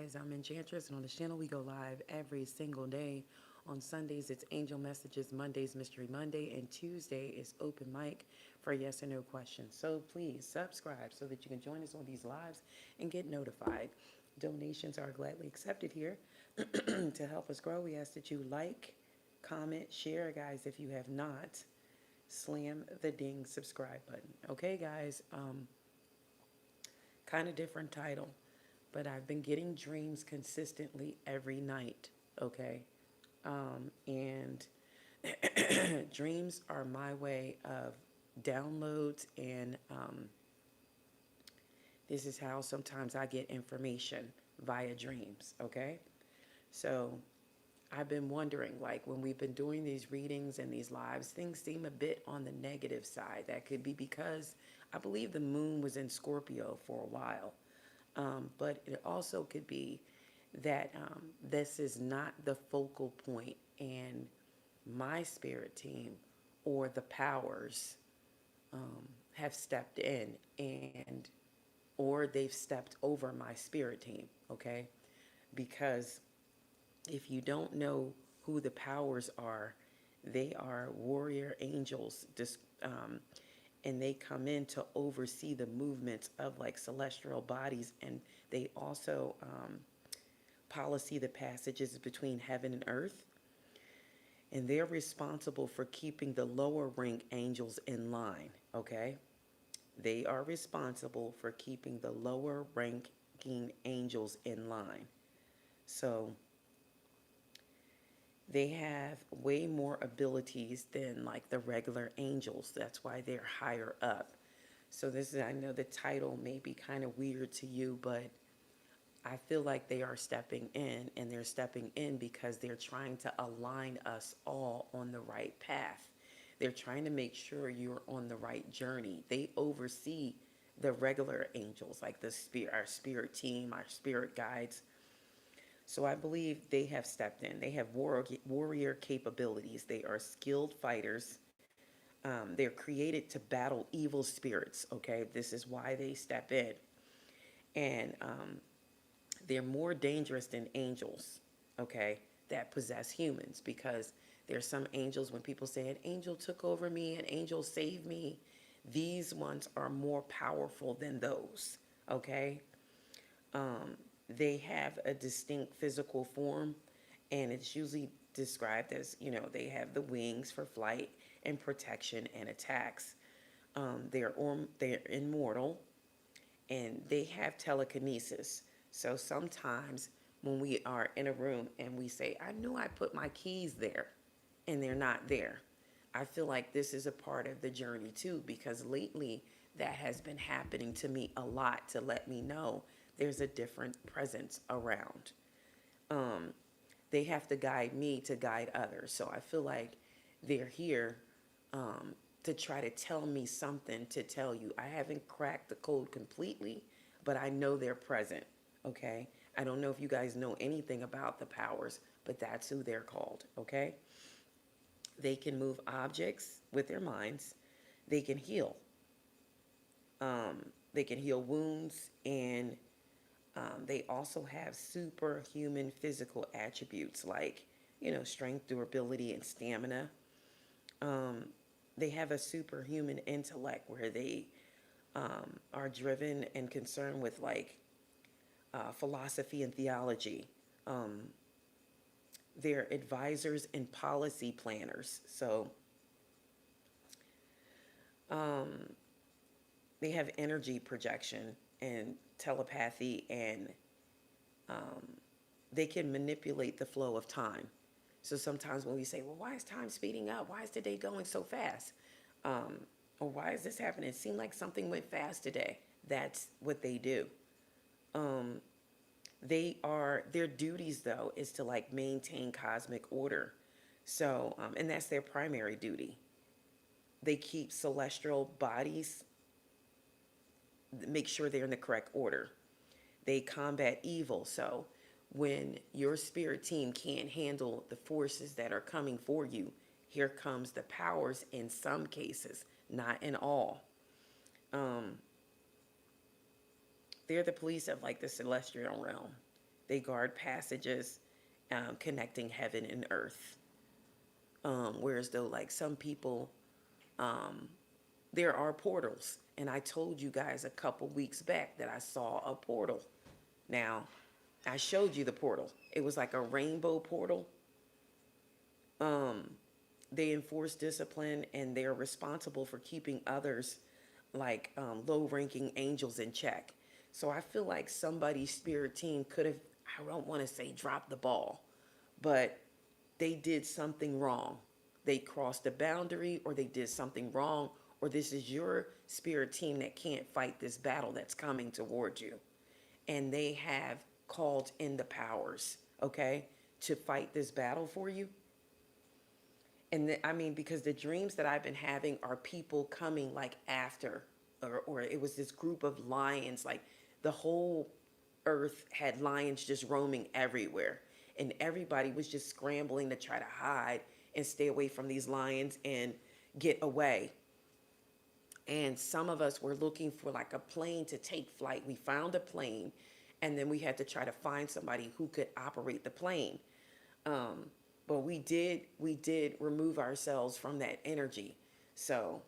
guys, I'm Enchantress, and on this channel we go live every single day. On Sundays it's Angel Messages, Mondays Mystery Monday, and Tuesday is Open Mic for yes or no questions. So please subscribe so that you can join us on these lives and get notified. Donations are gladly accepted here. To help us grow, we ask that you like, comment, share, guys. If you have not, slam the ding subscribe button. Okay, guys, kind of different title, but I've been getting dreams consistently every night, okay? And dreams are my way of downloads, and this is how sometimes I get information via dreams, okay? So I've been wondering, like, when we've been doing these readings and these lives, things seem a bit on the negative side. That could be because I believe the moon was in Scorpio for a while. But it also could be that this is not the focal point, and my spirit team or the powers have stepped in, and or they've stepped over my spirit team, okay? Because if you don't know who the powers are, they are warrior angels, and they come in to oversee the movements of like celestial bodies, and they also policy the passages between heaven and earth, and they're responsible for keeping the lower rank angels in line, okay? They are responsible for keeping the lower ranking angels in line. So they have way more abilities than like the regular angels. That's why they're higher up. So this is, I know the title may be kind of weird to you, but I feel like they are stepping in, and they're stepping in because they're trying to align us all on the right path. They're trying to make sure you're on the right journey. They oversee the regular angels, like the spirit, our spirit team, our spirit guides. So I believe they have stepped in. They have warrior capabilities. They are skilled fighters. They're created to battle evil spirits, okay? This is why they step in. And they're more dangerous than angels, okay, that possess humans, because there's some angels, when people say an angel took over me, an angel saved me, these ones are more powerful than those, okay? They have a distinct physical form, and it's usually described as, you know, they have the wings for flight and protection and attacks. They're immortal, and they have telekinesis. So sometimes when we are in a room and we say, I knew I put my keys there, and they're not there, I feel like this is a part of the journey too, because lately that has been happening to me a lot, to let me know there's a different presence around. They have to guide me to guide others. So I feel like they're here to try to tell me something, to tell you. I haven't cracked the code completely, but I know they're present, okay? I don't know if you guys know anything about the powers, but that's who they're called, okay? They can move objects with their minds. They can heal. They can heal wounds, and they also have superhuman physical attributes like, you know, strength, durability, and stamina. They have a superhuman intellect where they are driven and concerned with like philosophy and theology. They're advisors and policy planners. So they have energy projection and telepathy, and they can manipulate the flow of time. So sometimes when we say, well, why is time speeding up? Why is the day going so fast? Or why is this happening? It seemed like something went fast today. That's what they do. Their duties though is to like maintain cosmic order. So, and that's their primary duty. They keep celestial bodies, make sure they're in the correct order. They combat evil. So when your spirit team can't handle the forces that are coming for you, here comes the powers in some cases, not in all. They're the police of like the celestial realm. They guard passages connecting heaven and earth. Whereas though like some people, there are portals. And I told you guys a couple weeks back that I saw a portal. Now, I showed you the portal. It was like a rainbow portal. They enforce discipline and they're responsible for keeping others like low-ranking angels in check. So I feel like somebody's spirit team could have, I don't want to say drop the ball, but they did something wrong. They crossed a boundary or they did something wrong, or this is your spirit team that can't fight this battle that's coming towards you. And they have called in the powers, okay, to fight this battle for you. And I mean, because the dreams that I've been having are people coming like after, or it was this group of lions, like the whole earth had lions just roaming everywhere. And everybody was just scrambling to try to hide and stay away from these lions and get away. And some of us were looking for like a plane to take flight. We found a plane, and then we had to try to find somebody who could operate the plane. But we did remove ourselves from that energy. So,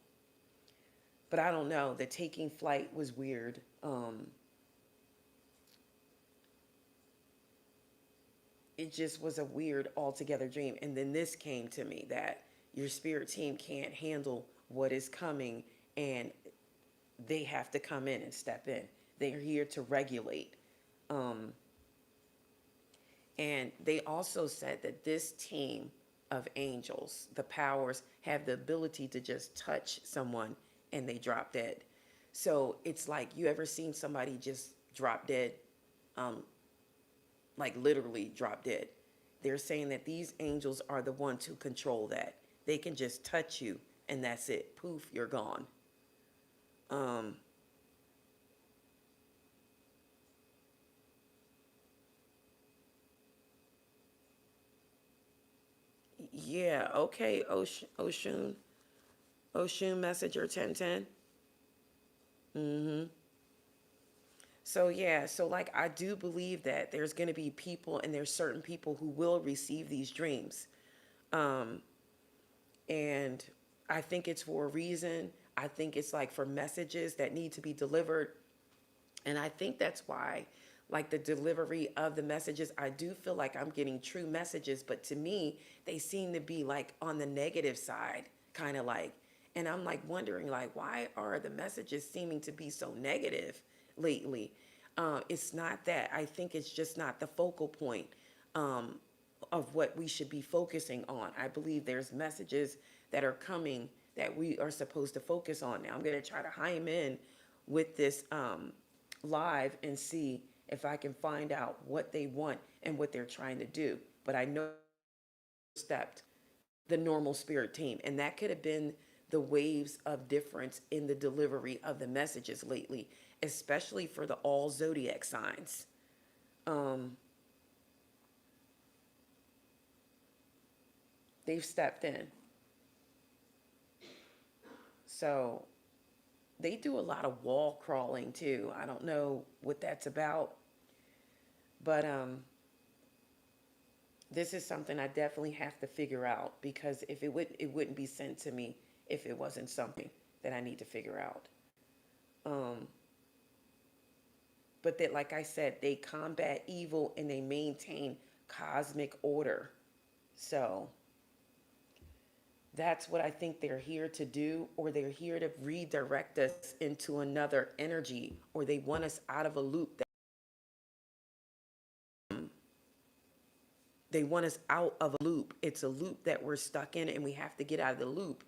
but I don't know. The taking flight was weird. It just was a weird altogether dream. And then this came to me that your spirit team can't handle what is coming, and they have to come in and step in. They're here to regulate. And they also said that this team of angels, the powers, have the ability to just touch someone and they drop dead. So it's like, you ever seen somebody just drop dead? Like literally drop dead. They're saying that these angels are the ones who control that. They can just touch you and that's it. Poof, you're gone. Yeah, okay, Oshun Messenger 1010. So yeah, so like I do believe that there's going to be people, and there's certain people who will receive these dreams. And I think it's for a reason. I think it's like for messages that need to be delivered. And I think that's why, like the delivery of the messages, I do feel like I'm getting true messages, but to me, they seem to be like on the negative side, kind of like, and I'm like wondering, like, why are the messages seeming to be so negative lately? It's not that. I think it's just not the focal point of what we should be focusing on. I believe there's messages that are coming that we are supposed to focus on. Now, I'm going to try to hime in with this live and see if I can find out what they want and what they're trying to do. But I know stepped the normal spirit team, and that could have been the waves of difference in the delivery of the messages lately, especially for the all zodiac signs. They've stepped in. So they do a lot of wall crawling too. I don't know what that's about, but this is something I definitely have to figure out, because if it wouldn't be sent to me if it wasn't something that I need to figure out. Um, but that, like I said, they combat evil and they maintain cosmic order. So that's what I think they're here to do, or they're here to redirect us into another energy, or they want us out of a loop. They want us out of a loop. It's a loop that we're stuck in, and we have to get out of the loop.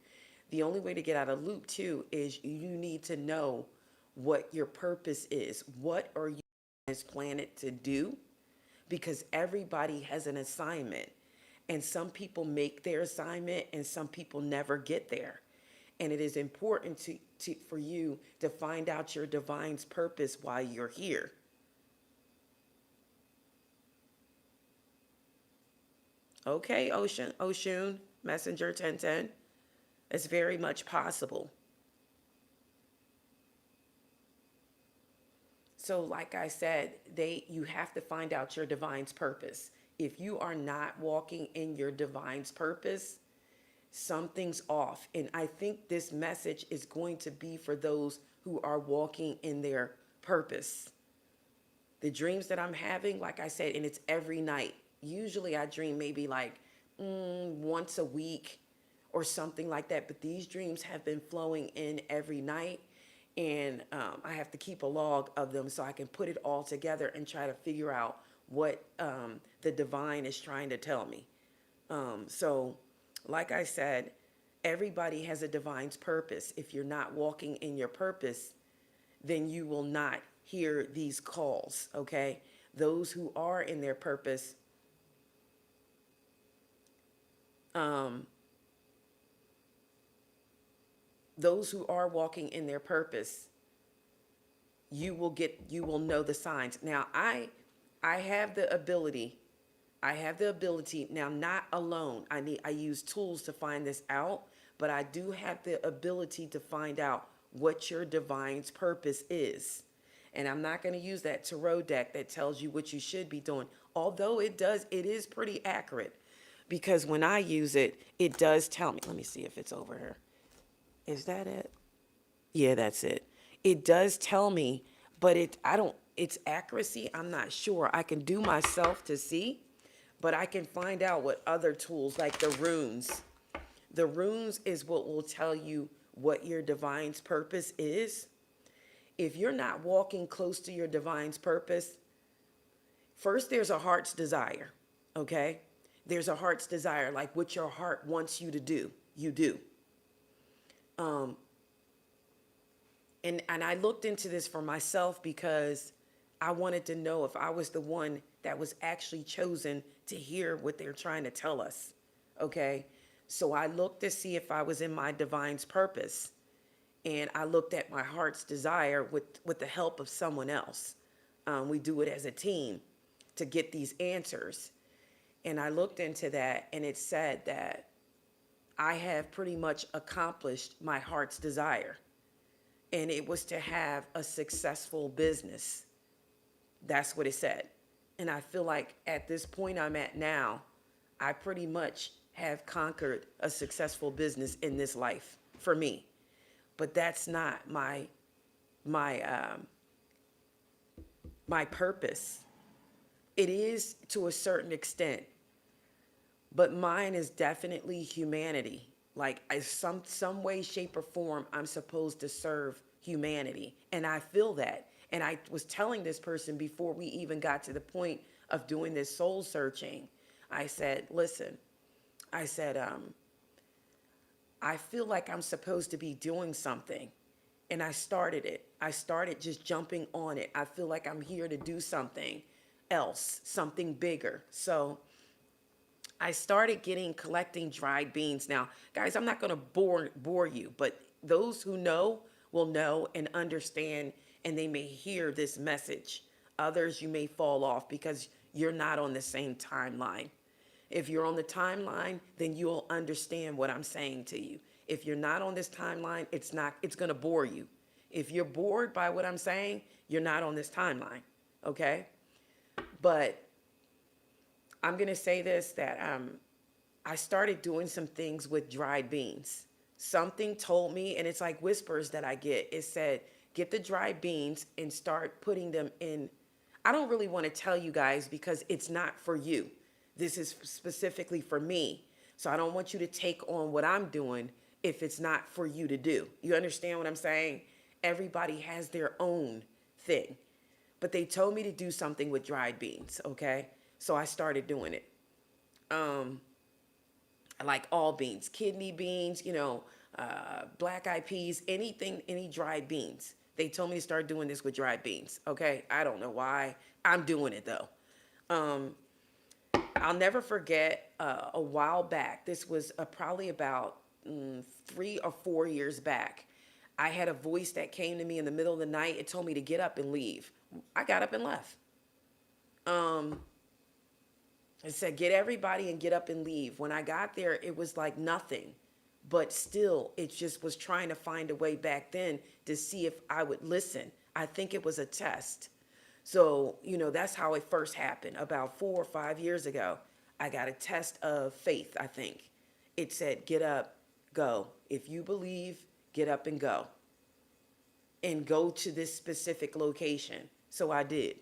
The only way to get out of the loop, too, is you need to know what your purpose is. What are you on this planet to do? Because everybody has an assignment. And some people make their assignment and some people never get there. And it is important for you to find out your divine's purpose while you're here. Okay, Oshun, Messenger 1010. It's very much possible. So like I said, you have to find out your divine's purpose. If you are not walking in your divine's purpose, something's off. And I think this message is going to be for those who are walking in their purpose. The dreams that I'm having, like I said, and it's every night. Usually I dream maybe like once a week or something like that. But these dreams have been flowing in every night. And I have to keep a log of them so I can put it all together and try to figure out what the divine is trying to tell me. So, like I said, everybody has a divine's purpose. If you're not walking in your purpose, then you will not hear these calls, okay? Those who are in their purpose, those who are walking in their purpose, you will know the signs. Now, I have the ability, now, not alone. I use tools to find this out, but I do have the ability to find out what your divine's purpose is. And I'm not going to use that tarot deck that tells you what you should be doing. Although it is pretty accurate, because when I use it, it does tell me. Let me see if it's over here. Is that it? Yeah, that's it. It does tell me, but its accuracy, I'm not sure. I can do myself to see, but I can find out what other tools, like the runes. The runes is what will tell you what your divine's purpose is. If you're not walking close to your divine's purpose, first there's a heart's desire, okay? There's a heart's desire, like what your heart wants you to do, you do. And I looked into this for myself because I wanted to know if I was the one that was actually chosen to hear what they're trying to tell us, okay? So I looked to see if I was in my divine's purpose. And I looked at my heart's desire with the help of someone else. We do it as a team to get these answers. And I looked into that, and it said that I have pretty much accomplished my heart's desire. And it was to have a successful business. That's what it said. And I feel like at this point I'm at now, I pretty much have conquered a successful business in this life for me. But that's not my purpose. It is to a certain extent, but mine is definitely humanity. Like some way, shape, or form, I'm supposed to serve humanity, and I feel that. And I was telling this person before we even got to the point of doing this soul searching. I said, listen, I said, I feel like I'm supposed to be doing something. And I started it. I started just jumping on it. I feel like I'm here to do something else, something bigger. So I started collecting dried beans. Now, guys, I'm not going to bore you, but those who know will know and understand, and they may hear this message. Others, you may fall off because you're not on the same timeline. If you're on the timeline, then you'll understand what I'm saying to you. If you're not on this timeline, it's going to bore you. If you're bored by what I'm saying, you're not on this timeline, okay? But I'm going to say this, that I started doing some things with dried beans. Something told me, and it's like whispers that I get. It said, get the dried beans and start putting them in. I don't really want to tell you guys because it's not for you. This is specifically for me. So I don't want you to take on what I'm doing if it's not for you to do. You understand what I'm saying? Everybody has their own thing. But they told me to do something with dried beans, okay? So I started doing it. I like all beans, kidney beans, black eyed peas, anything, any dried beans. They told me to start doing this with dried beans, okay? I don't know why. I'm doing it, though. I'll never forget a while back. This was probably about 3 or 4 years back. I had a voice that came to me in the middle of the night. It told me to get up and leave. I got up and left. It said, get everybody and get up and leave. When I got there, it was like nothing. But still, it just was trying to find a way back then to see if I would listen. I think it was a test. So, that's how it first happened. About 4 or 5 years ago, I got a test of faith, I think. It said, get up, go. If you believe, get up and go. And go to this specific location. So I did.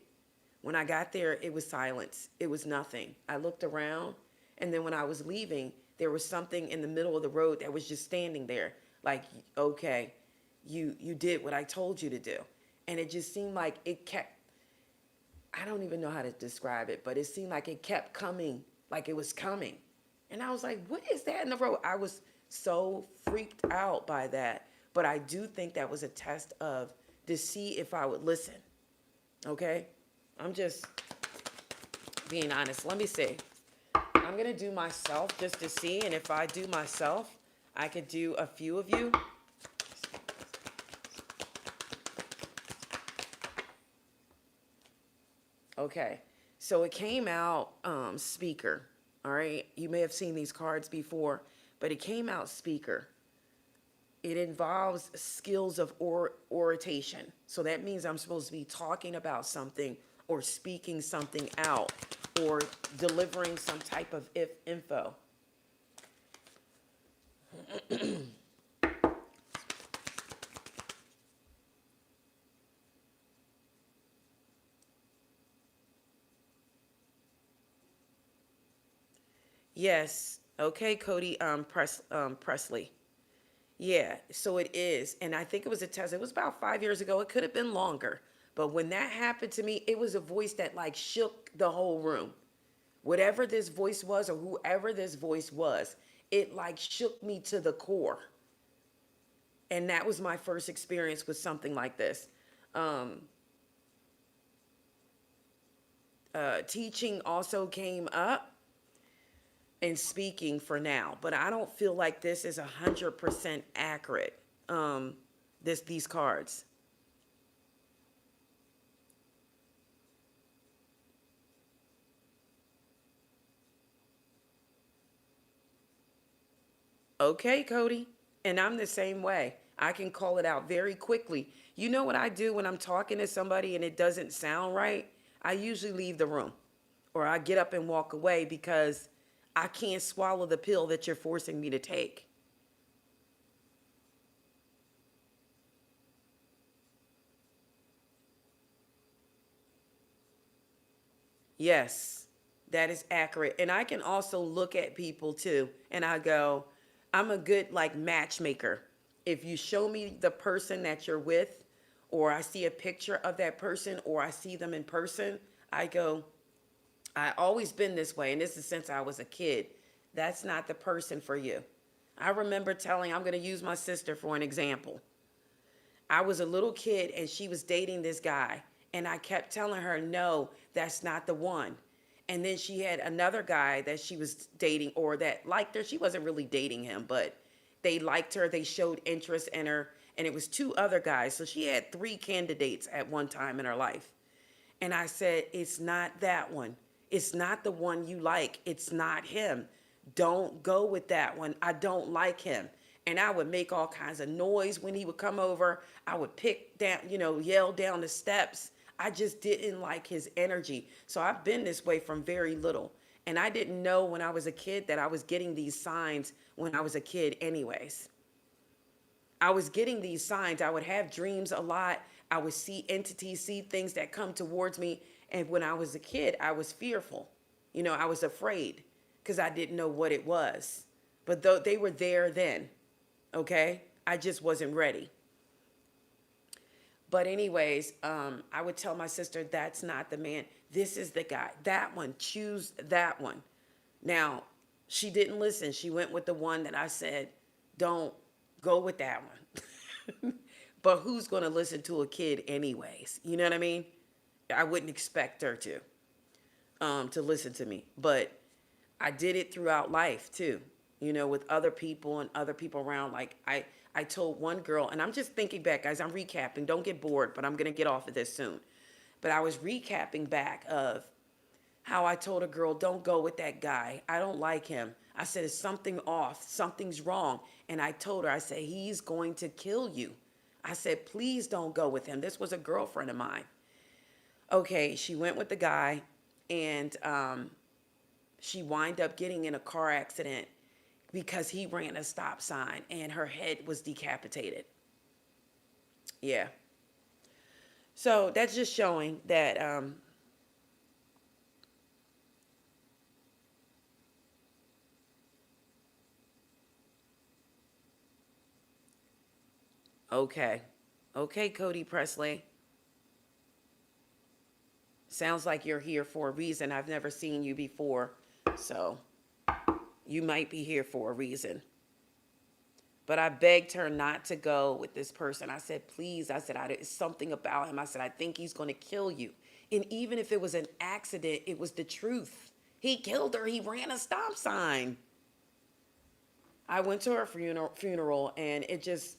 When I got there, it was silence. It was nothing. I looked around, and then when I was leaving, there was something in the middle of the road that was just standing there. Like, okay, you did what I told you to do. And it just seemed like it kept, I don't even know how to describe it, but it seemed like it kept coming, like it was coming. And I was like, what is that in the road? I was so freaked out by that. But I do think that was a test of to see if I would listen. Okay? I'm just being honest. Let me see. I'm going to do myself just to see. And if I do myself, I could do a few of you. Okay. So it came out speaker. All right. You may have seen these cards before, but it came out speaker. It involves skills of oration. So that means I'm supposed to be talking about something or speaking something out or delivering some type of info. Yes. Okay, Cody Presley. Yeah, so it is. And I think it was a test. It was about 5 years ago. It could have been longer. But when that happened to me, it was a voice that like shook the whole room. Whatever this voice was or whoever this voice was, it like shook me to the core. And that was my first experience with something like this. Teaching also came up and speaking for now, but I don't feel like this is 100% accurate. These cards. Okay, Cody. And I'm the same way. I can call it out very quickly. You know what I do when I'm talking to somebody and it doesn't sound right? I usually leave the room or I get up and walk away because I can't swallow the pill that you're forcing me to take. Yes, that is accurate. And I can also look at people too and I go, I'm a good like matchmaker. If you show me the person that you're with, or I see a picture of that person, or I see them in person, I go, I always been this way, and this is since I was a kid. That's not the person for you. I remember I'm going to use my sister for an example. I was a little kid and she was dating this guy. And I kept telling her, no, that's not the one. And then she had another guy that she was dating or that liked her. She wasn't really dating him, but they liked her. They showed interest in her. And it was two other guys. So she had three candidates at one time in her life. And I said, it's not that one. It's not the one you like. It's not him. Don't go with that one. I don't like him. And I would make all kinds of noise when he would come over. I would pick down, yell down the steps. I just didn't like his energy. So I've been this way from very little. And I didn't know when I was a kid that I was getting these signs when I was a kid anyways. I was getting these signs. I would have dreams a lot. I would see entities, see things that come towards me. And when I was a kid, I was fearful. I was afraid because I didn't know what it was. But though they were there then, okay? I just wasn't ready. But anyways, I would tell my sister, that's not the man. This is the guy. That one. Choose that one. Now, she didn't listen. She went with the one that I said, don't go with that one. But who's going to listen to a kid anyways? You know what I mean? I wouldn't expect her to listen to me. But I did it throughout life too, with other people and other people around. Like I told one girl, and I'm just thinking back, guys, I'm recapping. Don't get bored, but I'm going to get off of this soon. But I was recapping back of how I told a girl, don't go with that guy. I don't like him. I said, it's something off. Something's wrong. And I told her, I said, he's going to kill you. I said, please don't go with him. This was a girlfriend of mine. Okay, she went with the guy, and she wind up getting in a car accident because he ran a stop sign and her head was decapitated. Yeah. So that's just showing that okay. Okay, Cody Presley. Sounds like you're here for a reason. I've never seen you before. So you might be here for a reason. But I begged her not to go with this person. I said, please. I said, it's something about him. I said, I think he's going to kill you. And even if it was an accident, it was the truth. He killed her. He ran a stop sign. I went to her funeral, and it just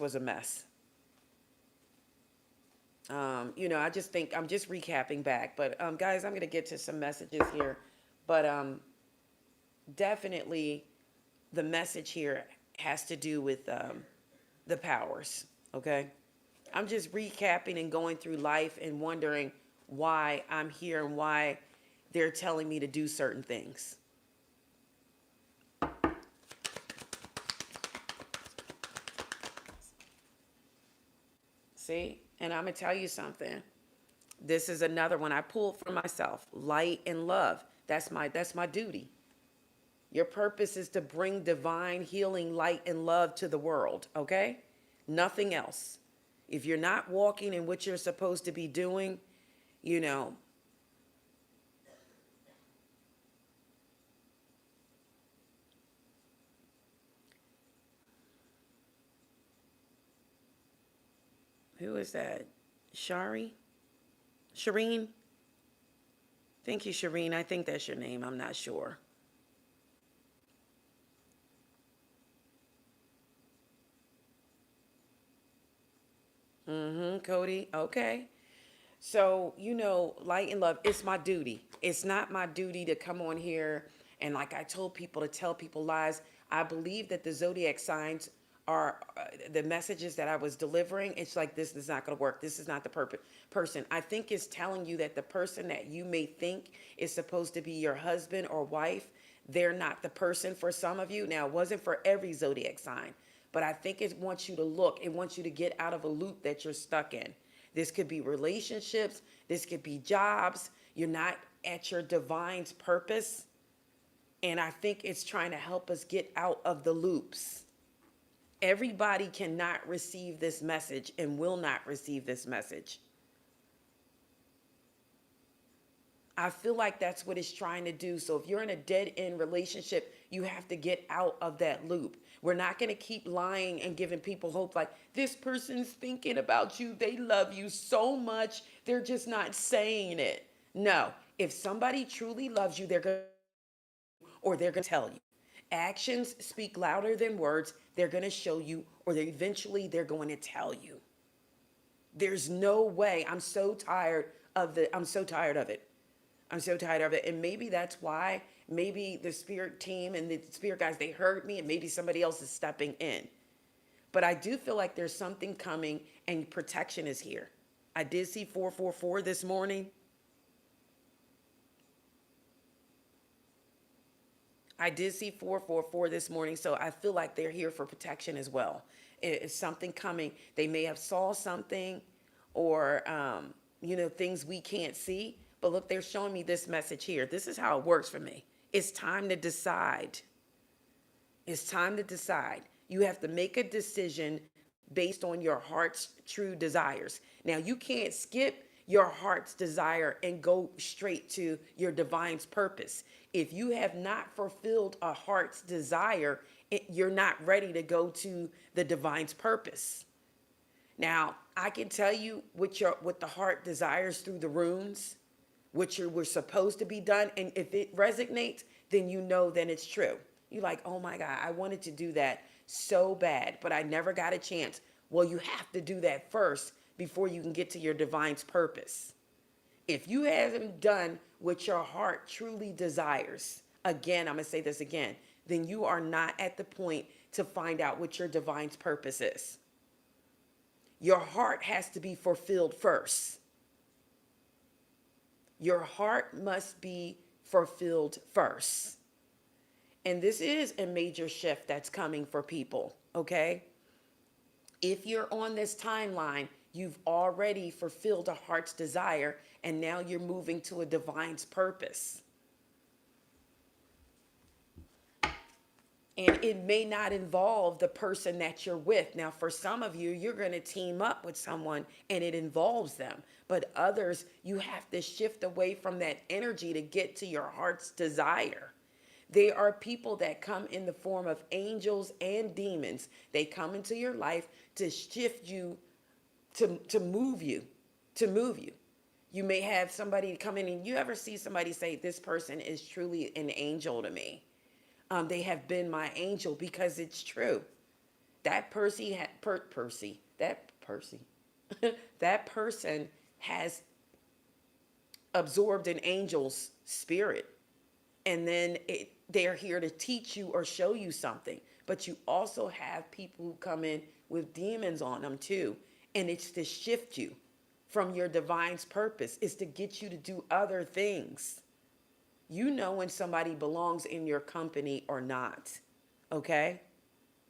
was a mess. I just think I'm just recapping back. But guys, I'm going to get to some messages here. But definitely the message here has to do with the powers, okay? I'm just recapping and going through life and wondering why I'm here and why they're telling me to do certain things. See? And I'm going to tell you something. This is another one I pulled for myself. Light and love. That's my duty. Your purpose is to bring divine healing, light, and love to the world, okay? Nothing else. If you're not walking in what you're supposed to be doing, you know, who is that? Shari? Shireen? Thank you, Shireen. I think that's your name. I'm not sure. Cody. Okay. So, light and love, it's my duty. It's not my duty to come on here and, like I told people, to tell people lies. I believe that the Zodiac signs are the messages that I was delivering. It's like, this is not going to work. This is not the person. I think it's telling you that the person that you may think is supposed to be your husband or wife, they're not the person for some of you. Now, it wasn't for every Zodiac sign, but I think it wants you to look. It wants you to get out of a loop that you're stuck in. This could be relationships. This could be jobs. You're not at your divine's purpose. And I think it's trying to help us get out of the loops. Everybody cannot receive this message and will not receive this message. I feel like that's what it's trying to do. So if you're in a dead end relationship, you have to get out of that loop. We're not going to keep lying and giving people hope like, this person's thinking about you. They love you so much. They're just not saying it. No, if somebody truly loves you, they're going to, or they're going to tell you. Actions speak louder than words. They're going to show you, or they're going to tell you. There's no way. I'm so tired of it. I'm so tired of it. And maybe that's why, maybe the spirit team and the spirit guys, they heard me, and maybe somebody else is stepping in. But I do feel like there's something coming and protection is here. I did see 444 this morning. this morning, so I feel like they're here for protection as well. It's something coming. They may have saw something, or things we can't see. But look, they're showing me this message here. This is how it works for me. It's time to decide. It's time to decide. You have to make a decision based on your heart's true desires. Now, you can't skip your heart's desire and go straight to your divine's purpose. If you have not fulfilled a heart's desire, you're not ready to go to the divine's purpose. Now, I can tell you what the heart desires through the runes, which were supposed to be done. And if it resonates, then then it's true. You're like, oh my God, I wanted to do that so bad, but I never got a chance. Well, you have to do that first before you can get to your divine's purpose. If you haven't done what your heart truly desires, again, I'm going to say this again, then you are not at the point to find out what your divine's purpose is. Your heart has to be fulfilled first. Your heart must be fulfilled first. And this is a major shift that's coming for people, okay? If you're on this timeline, you've already fulfilled a heart's desire, and now you're moving to a divine's purpose. And it may not involve the person that you're with. Now, for some of you, you're going to team up with someone and it involves them. But others, you have to shift away from that energy to get to your heart's desire. They are people that come in the form of angels and demons. They come into your life to shift you, to move you, to move you. You may have somebody come in, and you ever see somebody say, this person is truly an angel to me. They have been my angel, because it's true. That Percy had Percy. That Percy. That person has absorbed an angel's spirit. And then they're here to teach you or show you something. But you also have people who come in with demons on them too. And it's to shift you from your divine's purpose. It's to get you to do other things. You know when somebody belongs in your company or not. Okay?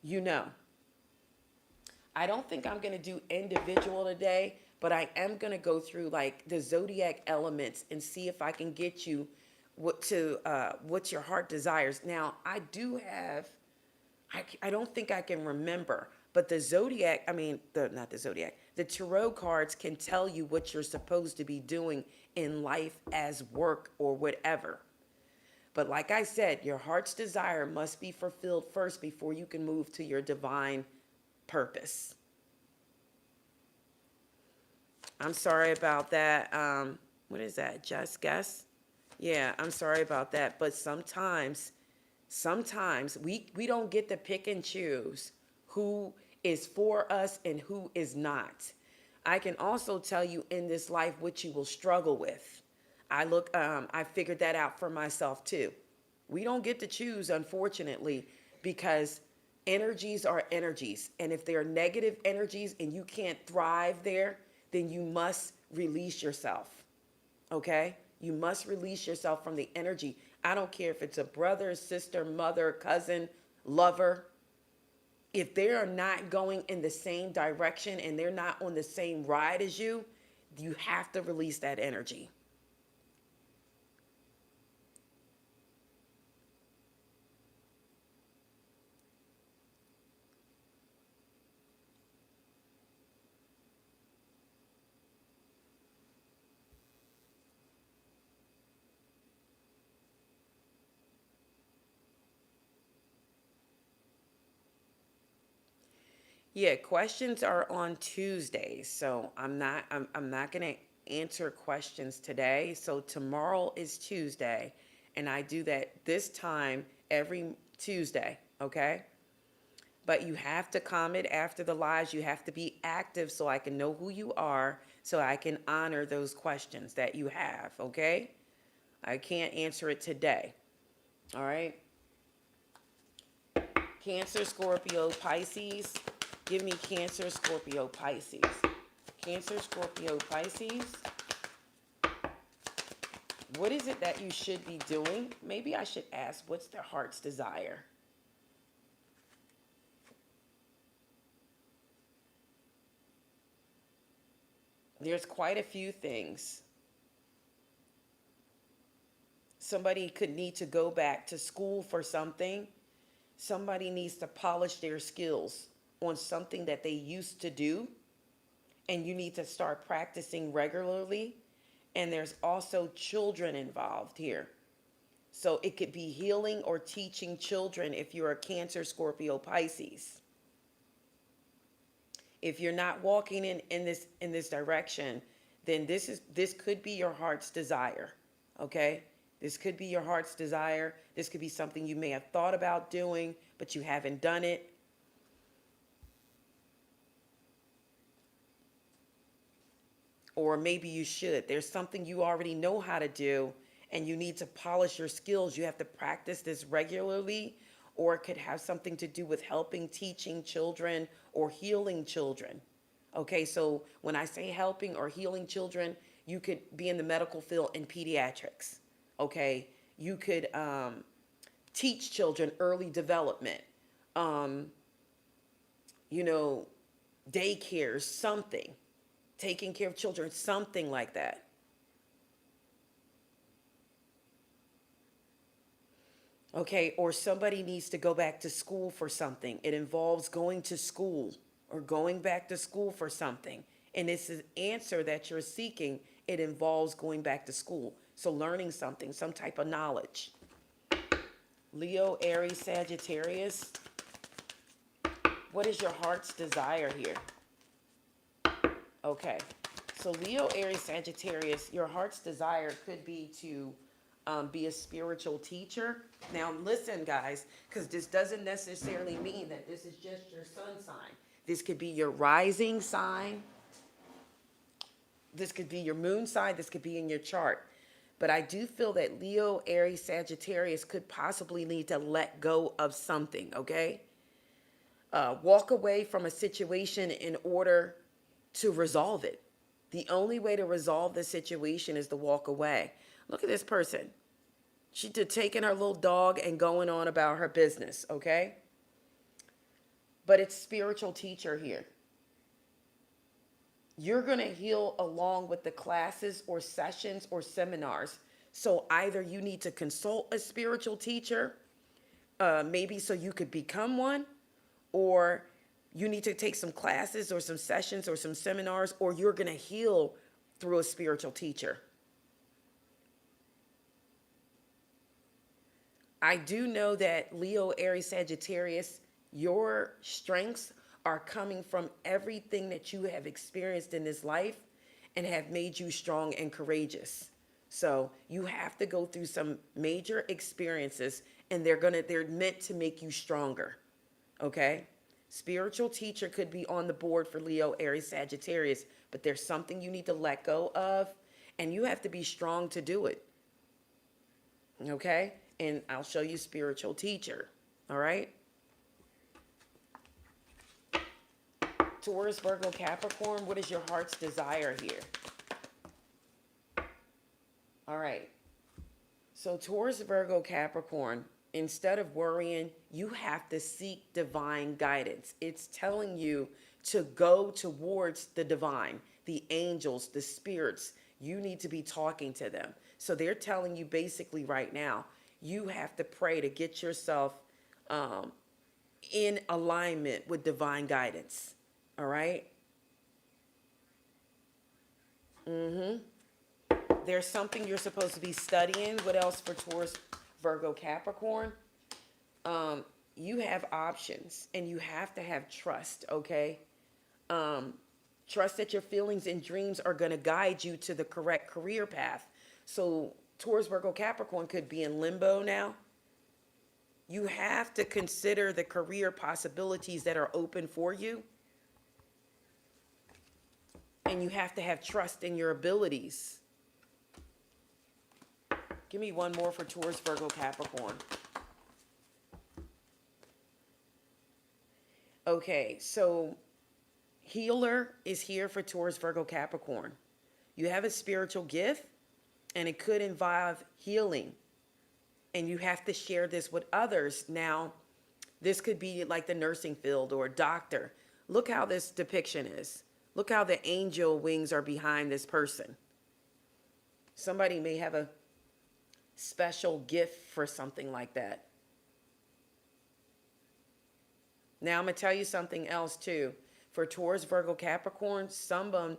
You know. I don't think I'm going to do individual today, but I am going to go through like the zodiac elements and see if I can get you what your heart desires. Now, I do have, I don't think I can remember, but the zodiac, not the zodiac, the tarot cards can tell you what you're supposed to be doing in life as work or whatever. But like I said, your heart's desire must be fulfilled first before you can move to your divine purpose. I'm sorry about that. What is that? Just guess? Yeah, I'm sorry about that. But sometimes we don't get to pick and choose who is for us and who is not. I can also tell you in this life what you will struggle with. I figured that out for myself too. We don't get to choose, unfortunately, because energies are energies. And if there are negative energies and you can't thrive there, then you must release yourself. Okay? You must release yourself from the energy. I don't care if it's a brother, sister, mother, cousin, lover. If they are not going in the same direction and they're not on the same ride as you, you have to release that energy. Yeah, questions are on Tuesdays, so I'm not going to answer questions today. So tomorrow is Tuesday, and I do that this time every Tuesday, okay? But you have to comment after the lives. You have to be active so I can know who you are, so I can honor those questions that you have, okay? I can't answer it today. All right? Cancer, Scorpio, Pisces. Give me Cancer, Scorpio, Pisces. Cancer, Scorpio, Pisces. What is it that you should be doing? Maybe I should ask, what's their heart's desire? There's quite a few things. Somebody could need to go back to school for something. Somebody needs to polish their skills on something that they used to do, and you need to start practicing regularly. And there's also children involved here. So it could be healing or teaching children if you're a Cancer, Scorpio, Pisces. If you're not walking in this direction, then this could be your heart's desire. Okay? This could be your heart's desire. This could be something you may have thought about doing, but you haven't done it. Or maybe you should. There's something you already know how to do, and you need to polish your skills. You have to practice this regularly, or it could have something to do with helping, teaching children, or healing children. Okay, so when I say helping or healing children, you could be in the medical field in pediatrics. Okay, you could teach children early development, um, you know, daycares, something, taking care of children, something like that. Okay, or somebody needs to go back to school for something. It involves going to school or going back to school for something. And it's an answer that you're seeking. It involves going back to school. So learning something, some type of knowledge. Leo, Aries, Sagittarius. What is your heart's desire here? Okay. So Leo, Aries, Sagittarius, your heart's desire could be a spiritual teacher. Now listen, guys, because this doesn't necessarily mean that this is just your sun sign. This could be your rising sign. This could be your moon sign. This could be in your chart. But I do feel that Leo, Aries, Sagittarius could possibly need to let go of something, okay? Walk away from a situation in order to resolve it. The only way to resolve the situation is to walk away. Look at this person. She did taking her little dog and going on about her business, okay? But it's spiritual teacher here. You're going to heal along with the classes or sessions or seminars. So either you need to consult a spiritual teacher, maybe so you could become one, or you need to take some classes or some sessions or some seminars, or you're going to heal through a spiritual teacher. I do know that Leo, Aries, Sagittarius, your strengths are coming from everything that you have experienced in this life and have made you strong and courageous. So you have to go through some major experiences, and they're meant to make you stronger. Okay? Spiritual teacher could be on the board for Leo, Aries, Sagittarius, but there's something you need to let go of, and you have to be strong to do it. Okay? And I'll show you spiritual teacher. All right? Taurus, Virgo, Capricorn, what is your heart's desire here? All right. So Taurus, Virgo, Capricorn, instead of worrying, you have to seek divine guidance. It's telling you to go towards the divine, the angels, the spirits. You need to be talking to them. So they're telling you basically right now, you have to pray to get yourself in alignment with divine guidance. All right? There's something you're supposed to be studying. What else for Taurus, Virgo, Capricorn? You have options, and you have to have trust, okay? Trust that your feelings and dreams are going to guide you to the correct career path. So Taurus, Virgo, Capricorn could be in limbo now. You have to consider the career possibilities that are open for you. And you have to have trust in your abilities. Give me one more for Taurus, Virgo, Capricorn. Okay, so healer is here for Taurus, Virgo, Capricorn. You have a spiritual gift, and it could involve healing. And you have to share this with others. Now, this could be like the nursing field or a doctor. Look how this depiction is. Look how the angel wings are behind this person. Somebody may have a special gift for something like that. Now I'm going to tell you something else too. For Taurus, Virgo, Capricorn, someone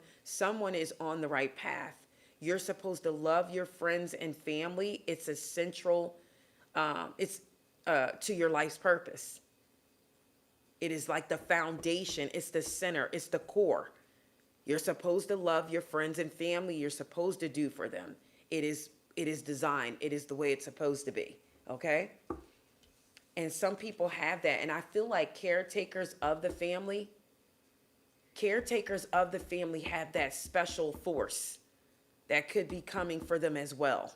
is on the right path. You're supposed to love your friends and family. It's essential. To your life's purpose. It is like the foundation. It's the center. It's the core. You're supposed to love your friends and family. You're supposed to do for them. It is designed. It is the way it's supposed to be. Okay? And some people have that. And I feel like caretakers of the family have that special force that could be coming for them as well.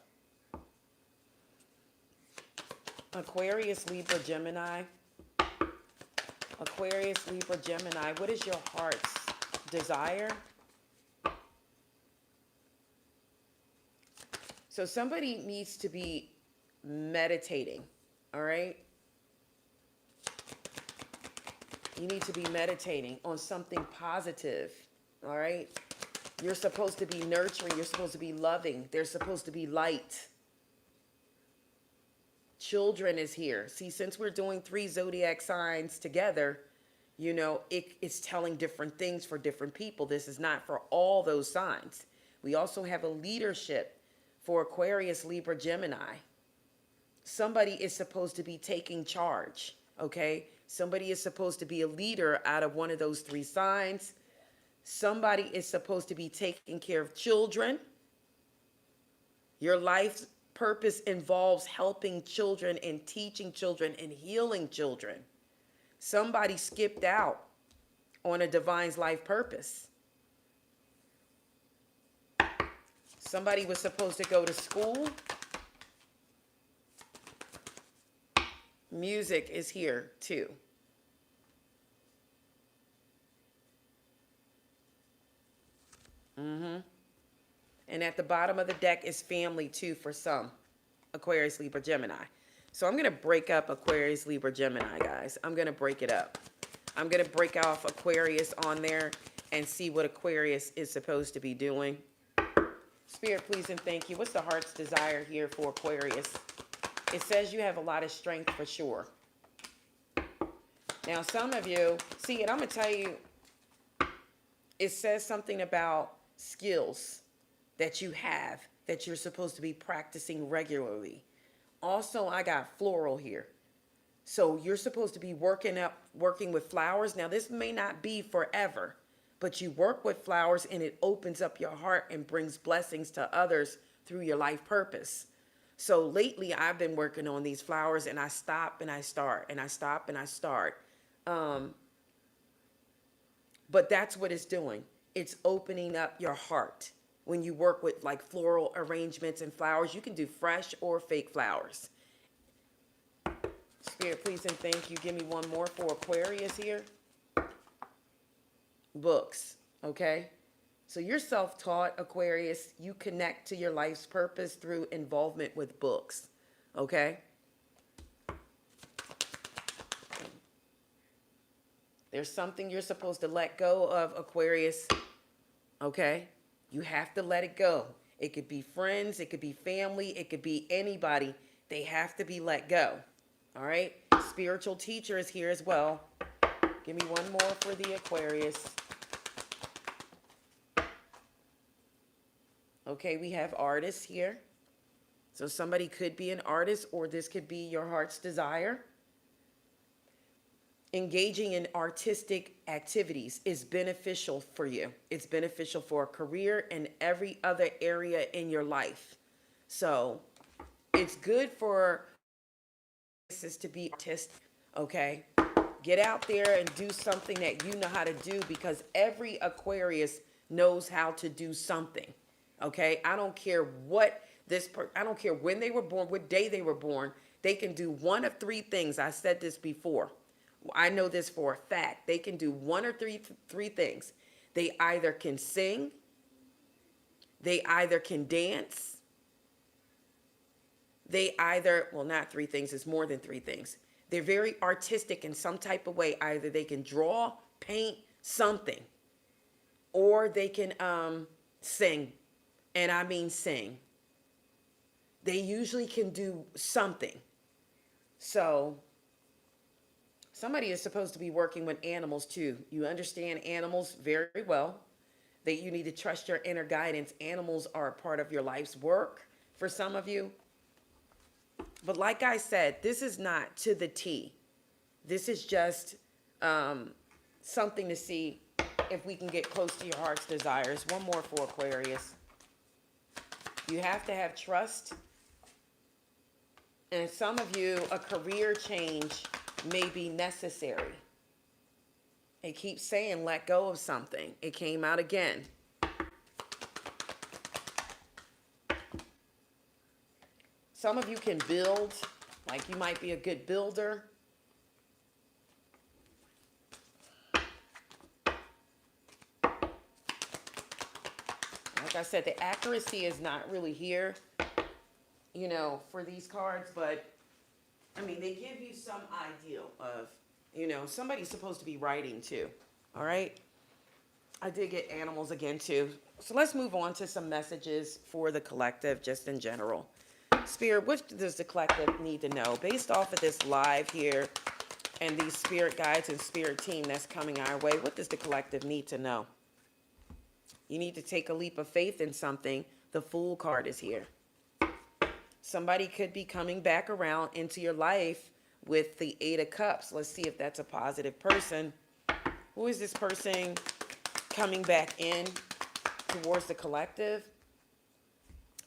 Aquarius, Libra, Gemini. Aquarius, Libra, Gemini. What is your heart's desire. So somebody needs to be meditating, all right? You need to be meditating on something positive, all right? You're supposed to be nurturing. You're supposed to be loving. There's supposed to be light. Children is here. See, since we're doing 3 zodiac signs together, you know, it's telling different things for different people. This is not for all those signs. We also have a leadership for Aquarius, Libra, Gemini. Somebody is supposed to be taking charge, okay? Somebody is supposed to be a leader out of one of those 3 signs. Somebody is supposed to be taking care of children. Your life's purpose involves helping children and teaching children and healing children. Somebody skipped out on a divine's life purpose. Somebody was supposed to go to school. Music is here too. And at the bottom of the deck is family too for some. Aquarius, Libra, Gemini. So I'm going to break up Aquarius, Libra, Gemini, guys. I'm going to break it up. I'm going to break off Aquarius on there and see what Aquarius is supposed to be doing. Spirit, please and thank you. What's the heart's desire here for Aquarius? It says you have a lot of strength for sure. Now, some of you, see, and I'm going to tell you, it says something about skills that you have that you're supposed to be practicing regularly. Also, I got floral here. So you're supposed to be working with flowers. Now, this may not be forever, but you work with flowers and it opens up your heart and brings blessings to others through your life purpose. So lately I've been working on these flowers and I stop and I start and I stop and I start. But that's what it's doing. It's opening up your heart. When you work with like floral arrangements and flowers, you can do fresh or fake flowers. Spirit, please and thank you. Give me one more for Aquarius here. Books, okay? So you're self-taught, Aquarius. You connect to your life's purpose through involvement with books, okay? There's something you're supposed to let go of, Aquarius, okay? You have to let it go. It could be friends, it could be family, it could be anybody. They have to be let go, all right? Spiritual teacher is here as well. Give me one more for the Aquarius. Okay, we have artists here. So somebody could be an artist or this could be your heart's desire. Engaging in artistic activities is beneficial for you. It's beneficial for a career and every other area in your life. So it's good for this to be artistic, okay? Get out there and do something that you know how to do because every Aquarius knows how to do something, okay? I don't care what I don't care when they were born, what day they were born. They can do one of 3 things. I said this before. I know this for a fact. They can do one or three things. They either can sing, they either can dance, they either, well, not 3 things, it's more than 3 things. They're very artistic in some type of way. Either they can draw, paint, something, or they can sing, and I mean sing. They usually can do something. So somebody is supposed to be working with animals too. You understand animals very well. That you need to trust your inner guidance. Animals are a part of your life's work for some of you. But like I said, this is not to the T. This is just something to see if we can get close to your heart's desires. One more for Aquarius. You have to have trust. And some of you, a career change may be necessary. It keeps saying let go of something. It came out again. Some of you can build, like you might be a good builder. like I said, the accuracy is not really here, you know, for these cards, but I mean, they give you some idea of, you know, somebody's supposed to be writing too. All right. I did get animals again too. So let's move on to some messages for the collective, just in general. Spirit, what does the collective need to know based off of this live here and these spirit guides and spirit team that's coming our way? What does the collective need to know? You need to take a leap of faith in something. The Fool card is here. Somebody could be coming back around into your life with the Eight of Cups. Let's see if that's a positive person. Who is this person coming back in towards the collective?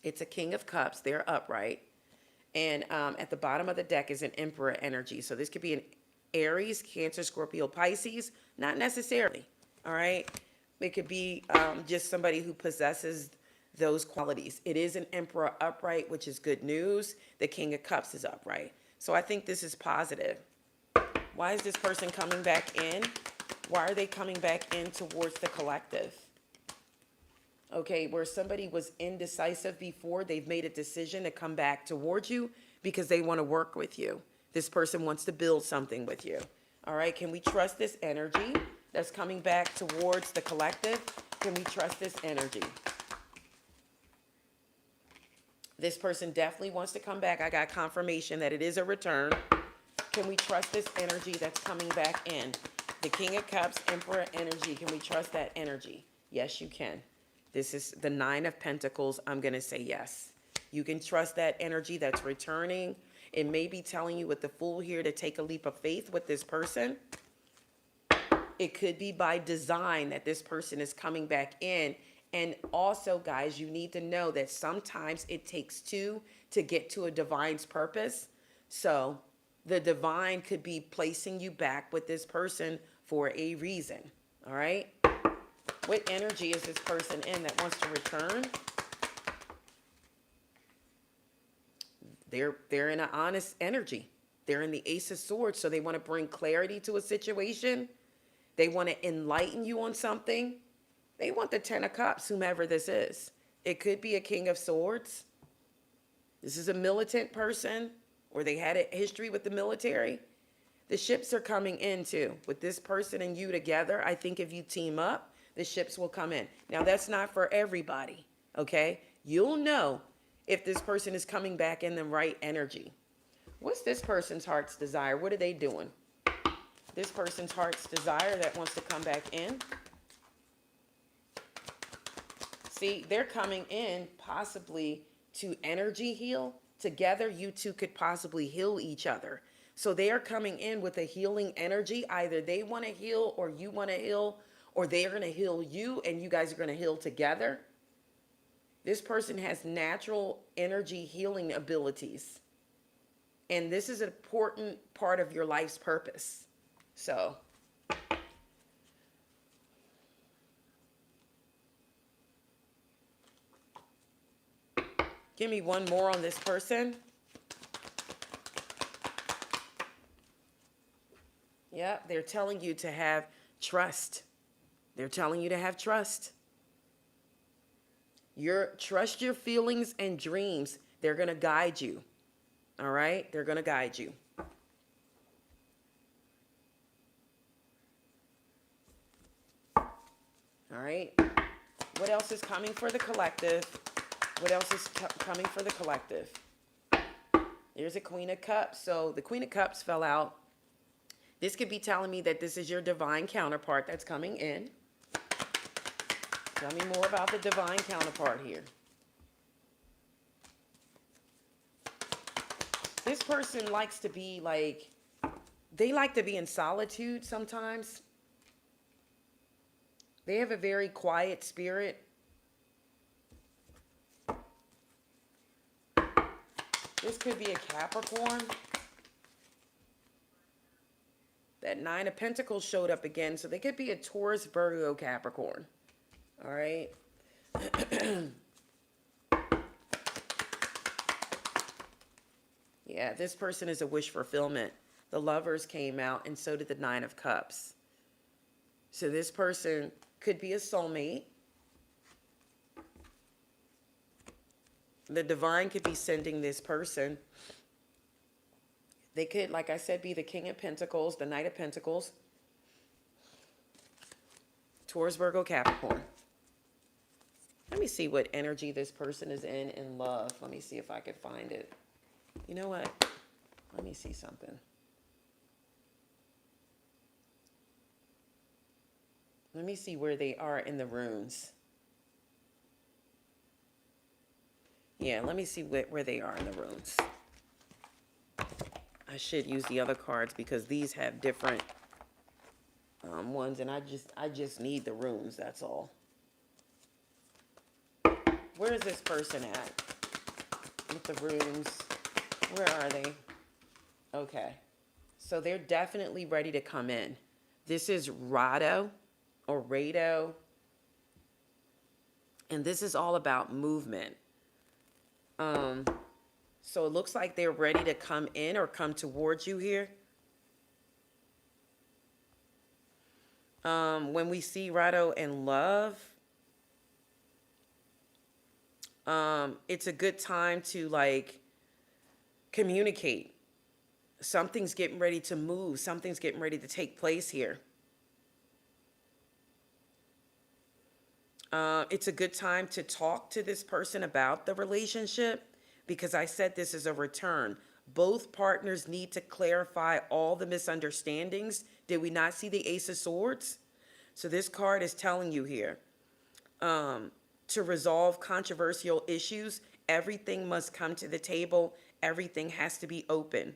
It's a King of Cups. They're upright. And at the bottom of the deck is an Emperor energy. So this could be an Aries, Cancer, Scorpio, Pisces. Not necessarily. All right. It could be just somebody who possesses those qualities. It is an Emperor upright, which is good news. The King of Cups is upright. So I think this is positive. Why is this person coming back in? Why are they coming back in towards the collective? Okay, where somebody was indecisive before, they've made a decision to come back towards you because they want to work with you. This person wants to build something with you. All right, can we trust this energy that's coming back towards the collective? Can we trust this energy? This person definitely wants to come back. I got confirmation that it is a return. Can we trust this energy that's coming back in? The King of Cups, Emperor energy. Can we trust that energy? Yes, you can. This is the Nine of Pentacles. I'm going to say yes. You can trust that energy that's returning. It may be telling you with the Fool here to take a leap of faith with this person. It could be by design that this person is coming back in. And also, guys, you need to know that sometimes it takes two to get to a divine's purpose. So the divine could be placing you back with this person for a reason. All right. What energy is this person in that wants to return? They're in an honest energy. They're in the Ace of Swords, so they want to bring clarity to a situation. They want to enlighten you on something. They want the Ten of Cups, whomever this is. It could be a King of Swords. This is a militant person, or they had a history with the military. The ships are coming in too. With this person and you together, I think if you team up, the ships will come in. Now, that's not for everybody, okay? You'll know if this person is coming back in the right energy. What's this person's heart's desire? What are they doing? This person's heart's desire that wants to come back in. See, they're coming in possibly to energy heal. Together, you two could possibly heal each other. So they are coming in with a healing energy. Either they want to heal or you want to heal, or they are going to heal you and you guys are going to heal together. This person has natural energy healing abilities. And this is an important part of your life's purpose. So give me one more on this person. Yeah, they're telling you to have trust. They're telling you to have trust. Trust your feelings and dreams. They're going to guide you. All right? They're going to guide you. All right? What else is coming for the collective? What else is coming for the collective? There's a Queen of Cups. So the Queen of Cups fell out. This could be telling me that this is your divine counterpart that's coming in. Tell me more about the divine counterpart here. This person likes to be like, they like to be in solitude sometimes. They have a very quiet spirit. This could be a Capricorn. That Nine of Pentacles showed up again. So they could be a Taurus, Virgo, Capricorn. All right. Yeah, this person is a wish fulfillment. The Lovers came out and so did the Nine of Cups. So this person could be a soulmate. The divine could be sending this person. They could, like I said, be the King of Pentacles, the Knight of Pentacles, Taurus, Virgo, Capricorn. Let me see what energy this person is in love. Let me see if I can find it. You know what? Let me see something. Let me see where they are in the runes. Yeah, let me see where they are in the runes. I should use the other cards because these have different ones, and I just need the runes, that's all. Where is this person at with the runes? Where are they? Okay. So they're definitely ready to come in. This is Rado or Rado. And this is all about movement. So it looks like they're ready to come in or come towards you here. When we see Rado in love, it's a good time to like communicate. Something's getting ready to move. Something's getting ready to take place here. It's a good time to talk to this person about the relationship because I said this is a return. Both partners need to clarify all the misunderstandings. Did we not see the Ace of Swords? So this card is telling you here, to resolve controversial issues, everything must come to the table. Everything has to be open.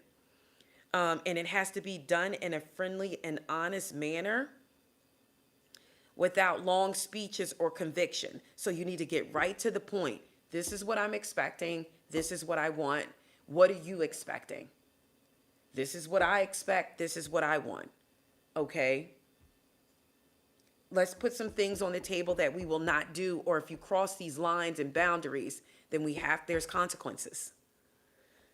And it has to be done in a friendly and honest manner without long speeches or conviction. So you need to get right to the point. This is what I'm expecting. This is what I want. What are you expecting? This is what I expect. This is what I want. Okay? Let's put some things on the table that we will not do, or if you cross these lines and boundaries, then there's consequences.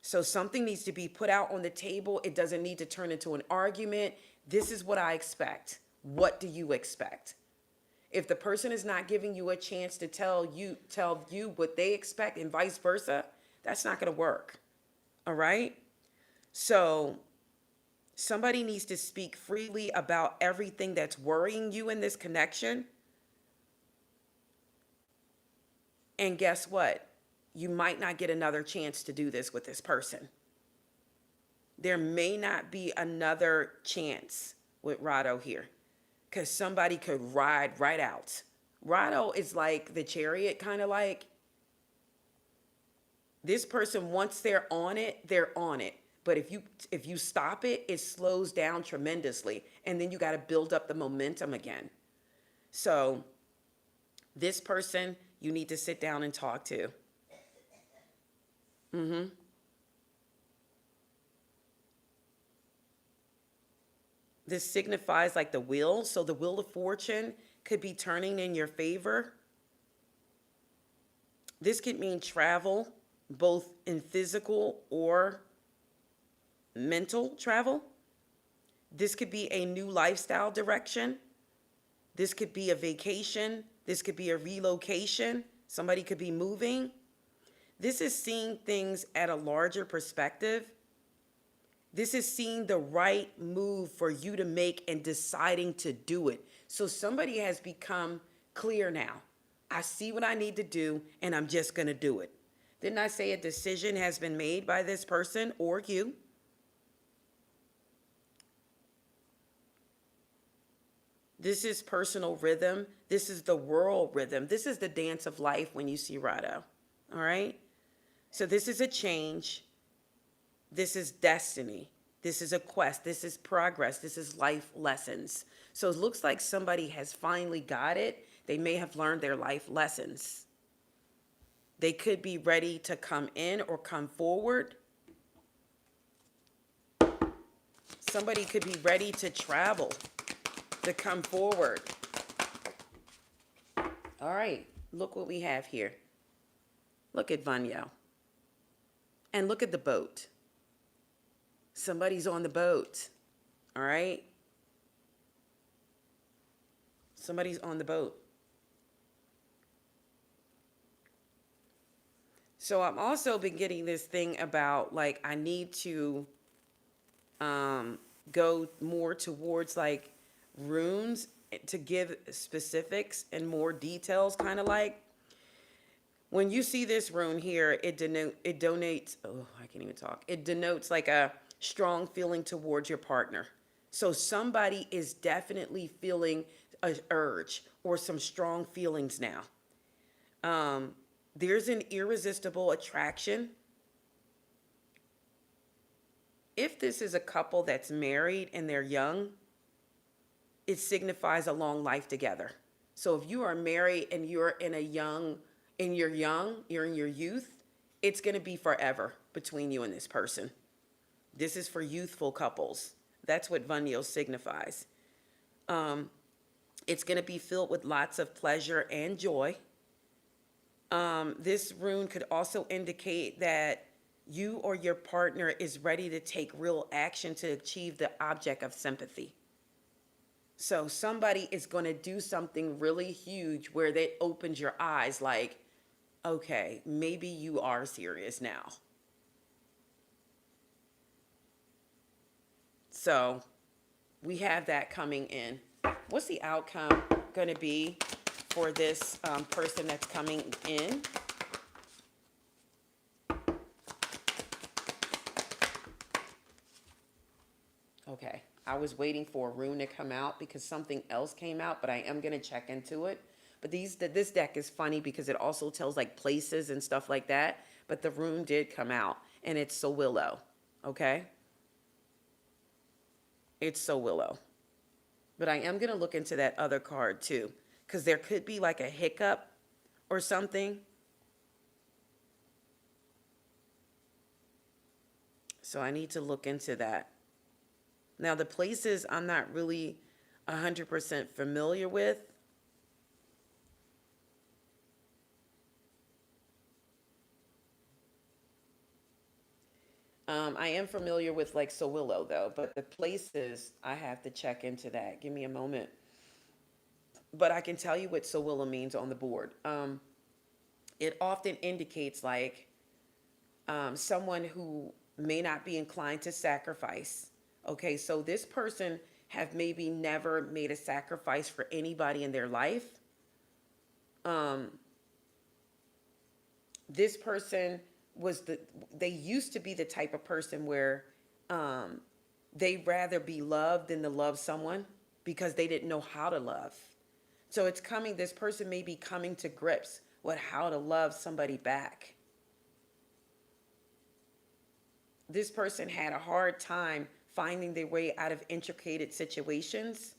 So something needs to be put out on the table. It doesn't need to turn into an argument. This is what I expect. What do you expect? If the person is not giving you a chance to tell you what they expect and vice versa, that's not going to work. All right? So somebody needs to speak freely about everything that's worrying you in this connection. And guess what? You might not get another chance to do this with this person. There may not be another chance with Rado here because somebody could ride right out. Rado is like the Chariot, kind of like this person, once they're on it, they're on it. But if you stop it, it slows down tremendously. And then you got to build up the momentum again. So this person, you need to sit down and talk to. This signifies like the wheel. So the wheel of fortune could be turning in your favor. This could mean travel, both in physical or mental travel. This could be a new lifestyle direction. This could be a vacation. This could be a relocation. Somebody could be moving. This is seeing things at a larger perspective. This is seeing the right move for you to make and deciding to do it. So somebody has become clear now. I see what I need to do, and I'm just going to do it. Didn't I say a decision has been made by this person or you? This is personal rhythm. This is the world rhythm. This is the dance of life when you see Rado. All right? So this is a change. This is destiny. This is a quest. This is progress. This is life lessons. So it looks like somebody has finally got it. They may have learned their life lessons. They could be ready to come in or come forward. Somebody could be ready to travel, to come forward. All right, look what we have here. Look at Vanya. And look at the boat. Somebody's on the boat. All right? Somebody's on the boat. So I'm also been getting this thing about like I need to go more towards like runes to give specifics and more details, kind of like when you see this rune here, it donates. Oh, I can't even talk. It denotes like a strong feeling towards your partner. So somebody is definitely feeling a urge or some strong feelings now. Um, there's an irresistible attraction. If this is a couple that's married and they're young, it signifies a long life together. So if you are married and you're in a young, you're in your youth, it's going to be forever between you and this person. This is for youthful couples. That's what Vanyo signifies. Um, it's going to be filled with lots of pleasure and joy. This rune could also indicate that you or your partner is ready to take real action to achieve the object of sympathy. So somebody is going to do something really huge where that opens your eyes like, okay, maybe you are serious now. So we have that coming in. What's the outcome going to be for this person that's coming in? Okay, I was waiting for a rune to come out because something else came out, but I am going to check into it. But this deck is funny because it also tells like places and stuff like that. But the rune did come out, and it's Sowillo. Okay, it's Sowillo. But I am going to look into that other card too, because there could be like a hiccup or something. So I need to look into that. Now, the places I'm not really 100% familiar with. I am familiar with like Sowillo though, but the places I have to check into that. Give me a moment. But I can tell you what Sowillo means on the board. It often indicates like someone who may not be inclined to sacrifice. Okay, so this person have maybe never made a sacrifice for anybody in their life. Um, this person they used to be the type of person where um, they rather be loved than to love someone because they didn't know how to love. So this person may be coming to grips with how to love somebody back. This person had a hard time finding their way out of intricate situations.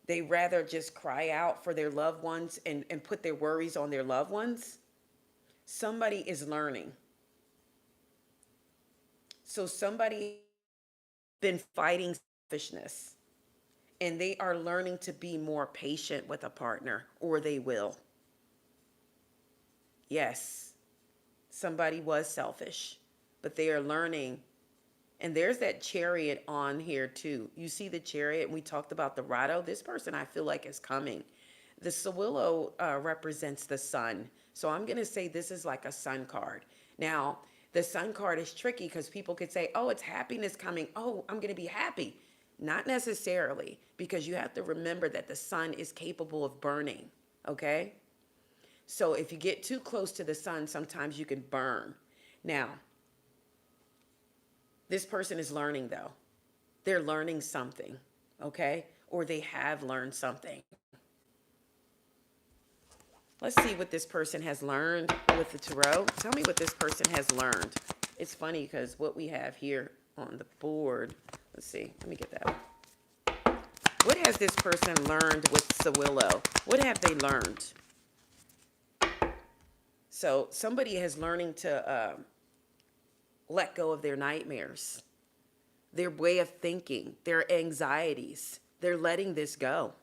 They rather just cry out for their loved ones and put their worries on their loved ones. Somebody is learning. So somebody been fighting selfishness and they are learning to be more patient with a partner, or they will. Yes, somebody was selfish, but they are learning. And there's that chariot on here too. You see the chariot, and we talked about the Rado. This person I feel like is coming. The Sowillo represents the sun. So I'm going to say this is like a sun card. Now, the sun card is tricky because people could say, oh, it's happiness coming. Oh, I'm going to be happy. Not necessarily, because you have to remember that the sun is capable of burning. Okay? So if you get too close to the sun, sometimes you can burn. Now, this person is learning though. They're learning something, okay? Or they have learned something. Let's see what this person has learned with the tarot. Tell me what this person has learned. It's funny because what we have here on the board, let's see, let me get that. What has this person learned with Sowillo? What have they learned? So somebody is learning to let go of their nightmares, their way of thinking, their anxieties. They're letting this go.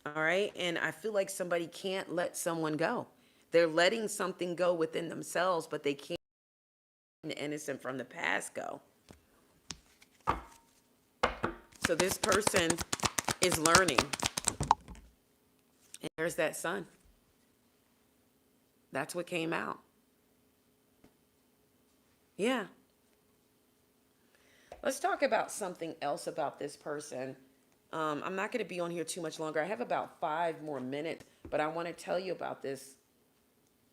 All right. And I feel like somebody can't let someone go. They're letting something go within themselves, but they can't let the innocent from the past go. So this person is learning. And there's that sun. That's what came out. Yeah. Let's talk about something else about this person. I'm not going to be on here too much longer. I have about 5 more minutes, but I want to tell you about this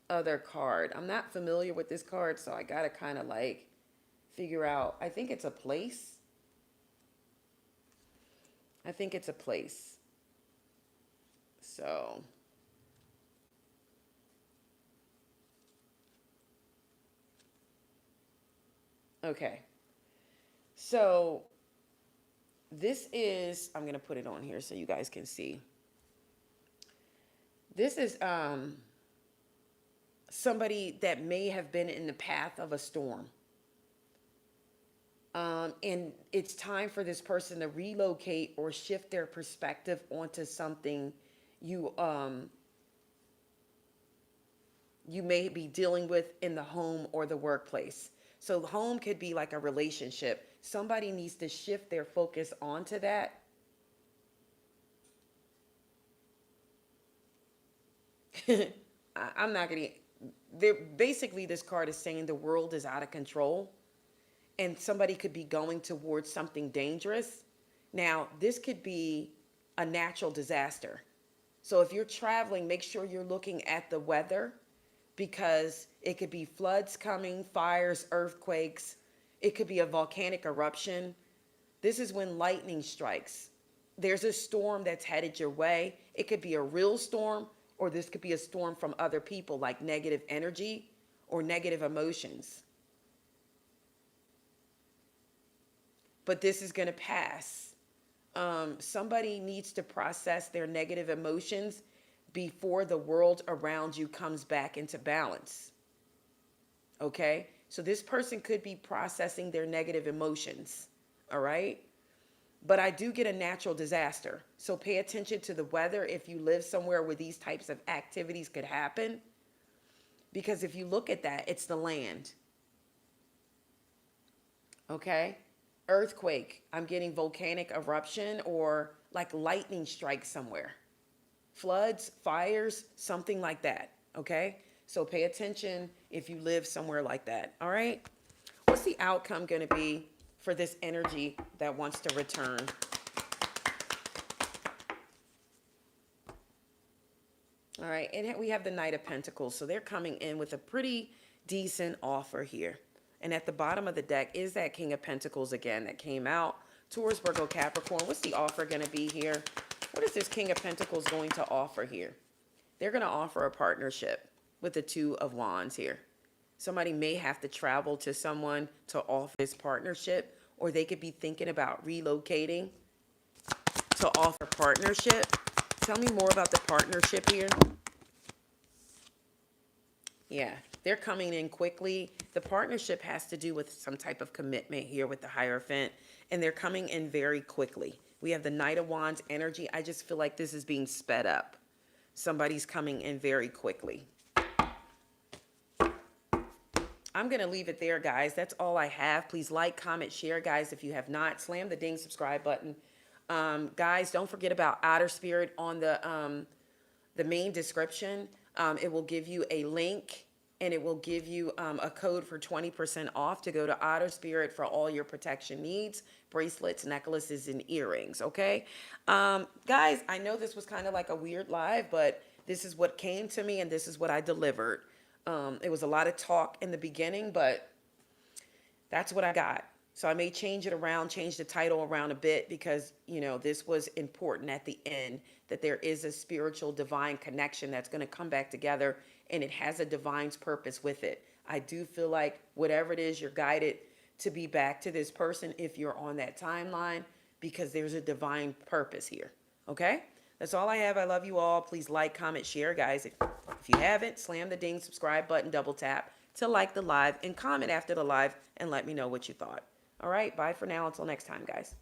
other card. I'm not familiar with this card, so I got to kind of like figure out. I think it's a place. I think it's a place. So, okay. So, this is, I'm going to put it on here so you guys can see. This is somebody that may have been in the path of a storm. And it's time for this person to relocate or shift their perspective onto something you you may be dealing with in the home or the workplace. So home could be like a relationship. Somebody needs to shift their focus onto that. I'm not going to. Basically, this card is saying the world is out of control and somebody could be going towards something dangerous. Now, this could be a natural disaster. So if you're traveling, make sure you're looking at the weather because it could be floods coming, fires, earthquakes. It could be a volcanic eruption. This is when lightning strikes. There's a storm that's headed your way. It could be a real storm, or this could be a storm from other people, like negative energy or negative emotions. But this is going to pass. Somebody needs to process their negative emotions before the world around you comes back into balance. Okay? So this person could be processing their negative emotions. All right? But I do get a natural disaster. So pay attention to the weather if you live somewhere where these types of activities could happen. Because if you look at that, it's the land. Okay? Earthquake. I'm getting volcanic eruption or like lightning strike somewhere. Floods, fires, something like that. Okay? So pay attention if you live somewhere like that. All right? What's the outcome going to be for this energy that wants to return? All right, and we have the Knight of Pentacles. So they're coming in with a pretty decent offer here. And at the bottom of the deck is that King of Pentacles again that came out. Taurus, Virgo, Capricorn. What's the offer going to be here? What is this King of Pentacles going to offer here? They're going to offer a partnership with the Two of Wands here. Somebody may have to travel to someone to offer this partnership, or they could be thinking about relocating to offer partnership. Tell me more about the partnership here. Yeah, they're coming in quickly. The partnership has to do with some type of commitment here with the Hierophant, and they're coming in very quickly. We have the Knight of Wands energy. I just feel like this is being sped up. Somebody's coming in very quickly. I'm going to leave it there, guys. That's all I have. Please like, comment, share, guys. If you have not, slam the ding subscribe button. Guys, don't forget about Outer Spirit on the main description. It will give you a link and it will give you a code for 20% off to go to Outer Spirit for all your protection needs, bracelets, necklaces, and earrings, okay? Guys, I know this was kind of like a weird live, but this is what came to me and this is what I delivered. It was a lot of talk in the beginning, but that's what I got. So I may change it around, change the title around a bit because, you know, this was important at the end, that there is a spiritual divine connection that's going to come back together and it has a divine's purpose with it. I do feel like whatever it is, you're guided to be back to this person if you're on that timeline because there's a divine purpose here. Okay? That's all I have. I love you all. Please like, comment, share, guys. If you haven't, slam the ding subscribe button, double tap to like the live and comment after the live and let me know what you thought. All right, bye for now. Until next time, guys.